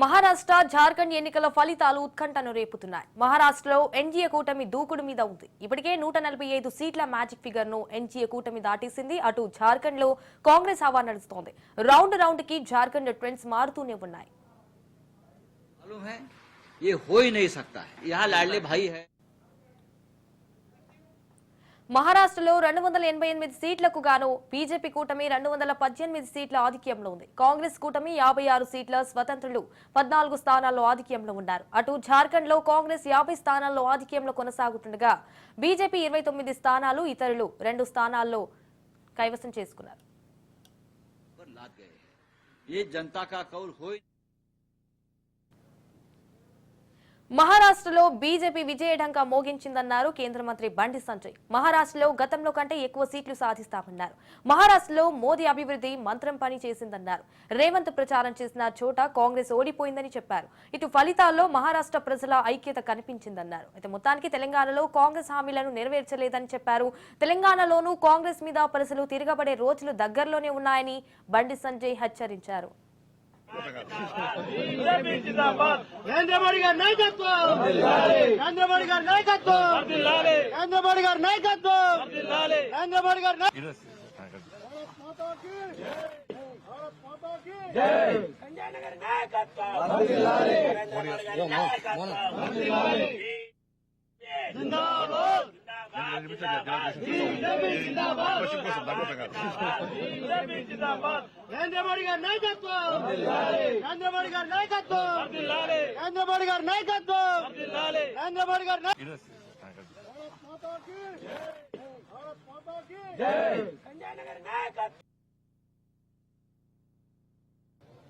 మహారాష్ట్ర జార్ఖండ్ ఎన్నికల ఫలితాలు ఉత్కంఠను రేపుతున్నాయి. మహారాష్ట్రలో ఎన్డీఏ కూటమి దూకుడు మీద ఉంది. ఇప్పటికే 145 సీట్ల మ్యాజిక్ ఫిగర్ ను ఎన్డీఏ కూటమి దాటేసింది. అటు జార్ఖండ్ లో కాంగ్రెస్ హవా నడుస్తోంది. రౌండ్ కి జార్ఖండ్ ట్రెండ్స్ మారుతూనే ఉన్నాయి. మహారాష్ట్రలో 288 సీట్లకు గాను బీజేపీ కూటమి 218 సీట్ల ఆధిక్యంలో ఉంది. కాంగ్రెస్ కూటమి 56 సీట్ల, స్వతంత్రులు 14 స్థానాల్లో ఆధిక్యంలో ఉన్నారు. అటు జార్ఖండ్ లో కాంగ్రెస్ 50 స్థానాల్లో ఆధిక్యంలో కొనసాగుతుండగా బీజేపీ 29 స్థానాలు, ఇతరులు 2 స్థానాల్లో కైవసం చేసుకున్నారు. మహారాష్ట్రలో బీజేపీ విజయఢంకా మోగించిందన్నారు కేంద్ర మంత్రి బండి సంజయ్. మహారాష్ట్రలో గతంలో కంటే ఎక్కువ సీట్లు సాధిస్తామన్నారు. మహారాష్ట్రలో మోదీ అభివృద్ధి మంత్రం పని చేసిందన్నారు. రేవంత్ ప్రచారం చేసిన చోట కాంగ్రెస్ ఓడిపోయిందని చెప్పారు. ఇటు ఫలితాల్లో మహారాష్ట్ర ప్రజల ఐక్యత కనిపించిందన్నారు. అయితే మొత్తానికి తెలంగాణలో కాంగ్రెస్ హామీలను నెరవేర్చలేదని చెప్పారు. తెలంగాణలోనూ కాంగ్రెస్ మీద ప్రజలు తిరగబడే రోజులు దగ్గరలోనే ఉన్నాయని బండి సంజయ్ హెచ్చరించారు. నరేంద్ర మోడీ గారి నాయకత్వం, నరేంద్ర మోడీ గారి నాయకత్వం, నరేంద్ర మోడీ గారి నాయకత్వం, నరేంద్ర మోడీ గారి జిందాబాద్ నరేంద్ర మోడీ గారి నాయకత్వం, నరేంద్ర మోడీ గారి నాయకత్వం, నరేంద్ర మోడీ గారి నాయకత్వం, నరేంద్ర మోడీ గారి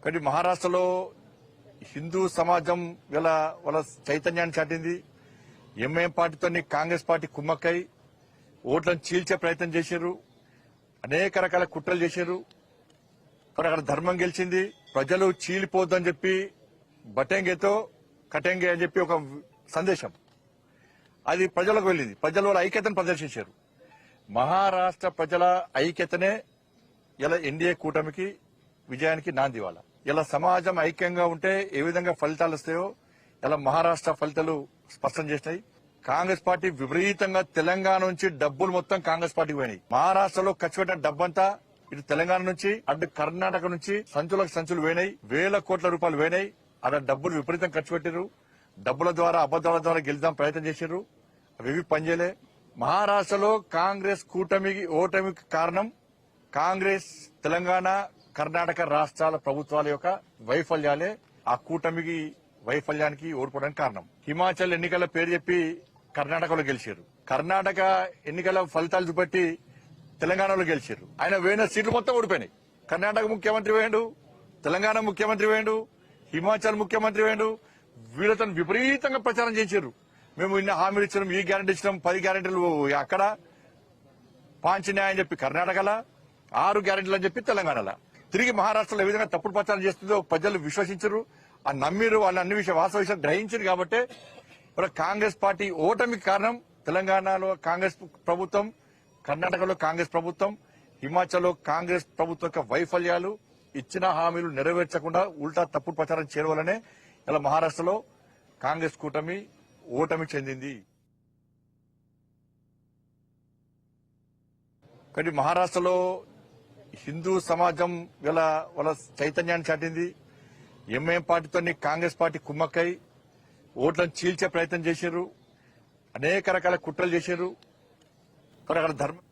కానీ మహారాష్ట్రలో హిందూ సమాజం వాళ్ళ చైతన్యాన్ని చాటింది. ఎంఐఎం పార్టీతో కాంగ్రెస్ పార్టీ కుమ్మక్కై ఓట్లను చీల్చే ప్రయత్నం చేశారు. అనేక రకాల కుట్రలు చేశారు. కానీ అక్కడ ధర్మం గెలిచింది. ప్రజలు చీలిపోద్దని చెప్పి బటెంగేతో కటెంగే అని చెప్పి ఒక సందేశం అది ప్రజలకు వెళ్ళింది. ప్రజలు వాళ్ళ ఐక్యతను ప్రదర్శించారు. మహారాష్ట్ర ప్రజల ఐక్యతనే ఇలా ఎన్డీఏ కూటమికి విజయానికి నాంది. ఇలా సమాజం ఐక్యంగా ఉంటే ఏ విధంగా ఫలితాలు వస్తాయో ఇలా మహారాష్ట్ర ఫలితాలు స్పష్టం చేసినాయి. కాంగ్రెస్ పార్టీ విపరీతంగా తెలంగాణ నుంచి డబ్బులు మొత్తం కాంగ్రెస్ పార్టీకి పోయినాయి. మహారాష్ట్రలో ఖర్చు పెట్టిన డబ్బంతా ఇటు తెలంగాణ నుంచి అటు కర్ణాటక నుంచి సంచులకు సంచులు పోయినాయి. వేల కోట్ల రూపాయలు పోయినాయి. అక్కడ డబ్బులు విపరీతం ఖర్చు పెట్టారు. డబ్బుల ద్వారా అబద్దాల ద్వారా గెలుద్దాం ప్రయత్నం చేశారు. అవి పనిచేయలే. మహారాష్ట్రలో కాంగ్రెస్ కూటమికి ఓటమికి కారణం కాంగ్రెస్ తెలంగాణ కర్ణాటక రాష్ట్రాల ప్రభుత్వాల యొక్క వైఫల్యాలే ఆ కూటమికి వైఫల్యానికి ఓడిపోవడానికి కారణం. హిమాచల్ ఎన్నికల పేరు చెప్పి కర్ణాటకలో గెలిచారు. కర్ణాటక ఎన్నికల ఫలితాలు చూపెట్టి తెలంగాణలో గెలిచారు. ఆయన వేయిన సీట్లు మొత్తం ఓడిపోయినాయి. కర్ణాటక ముఖ్యమంత్రి వేయండు, తెలంగాణ ముఖ్యమంత్రి వేయండు, హిమాచల్ ముఖ్యమంత్రి వేయండు. వీళ్ళతో విపరీతంగా ప్రచారం చేశారు. మేము ఇన్ని హామీలు ఇచ్చినాం, ఈ గ్యారెంటీ ఇచ్చినాం, 10 గ్యారెంటీలు అక్కడ, 5 న్యాయం చెప్పి కర్ణాటకలా, 6 గ్యారెంటీలు అని చెప్పి తెలంగాణలో. తిరిగి మహారాష్ట్రలో ఏ విధంగా తప్పుడు ప్రచారం చేస్తుందో ప్రజలు విశ్వసించరు. ఆ నమ్మిరు. వాళ్ళ అన్ని వాస్తవ విషయాలు గ్రహించారు. కాబట్టి కాంగ్రెస్ పార్టీ ఓటమికి కారణం తెలంగాణలో కాంగ్రెస్ ప్రభుత్వం, కర్ణాటకలో కాంగ్రెస్ ప్రభుత్వం, హిమాచల్లో కాంగ్రెస్ ప్రభుత్వం యొక్క వైఫల్యాలు, ఇచ్చిన హామీలు నెరవేర్చకుండా ఉల్టా తప్పుడు ప్రచారం చేయడం వల్లనే ఇలా మహారాష్ట్రలో కాంగ్రెస్ కూటమి ఓటమి చెందింది. కానీ మహారాష్ట్రలో హిందూ సమాజం వాళ్ళ చైతన్యాన్ని చాటింది. ఎంఐఎం పార్టీతో కాంగ్రెస్ పార్టీ కుమ్మక్కై ఓట్లను చీల్చే ప్రయత్నం చేశారు. అనేక రకాల కుట్రలు చేశారు. కానీ అక్కడ ధర్మం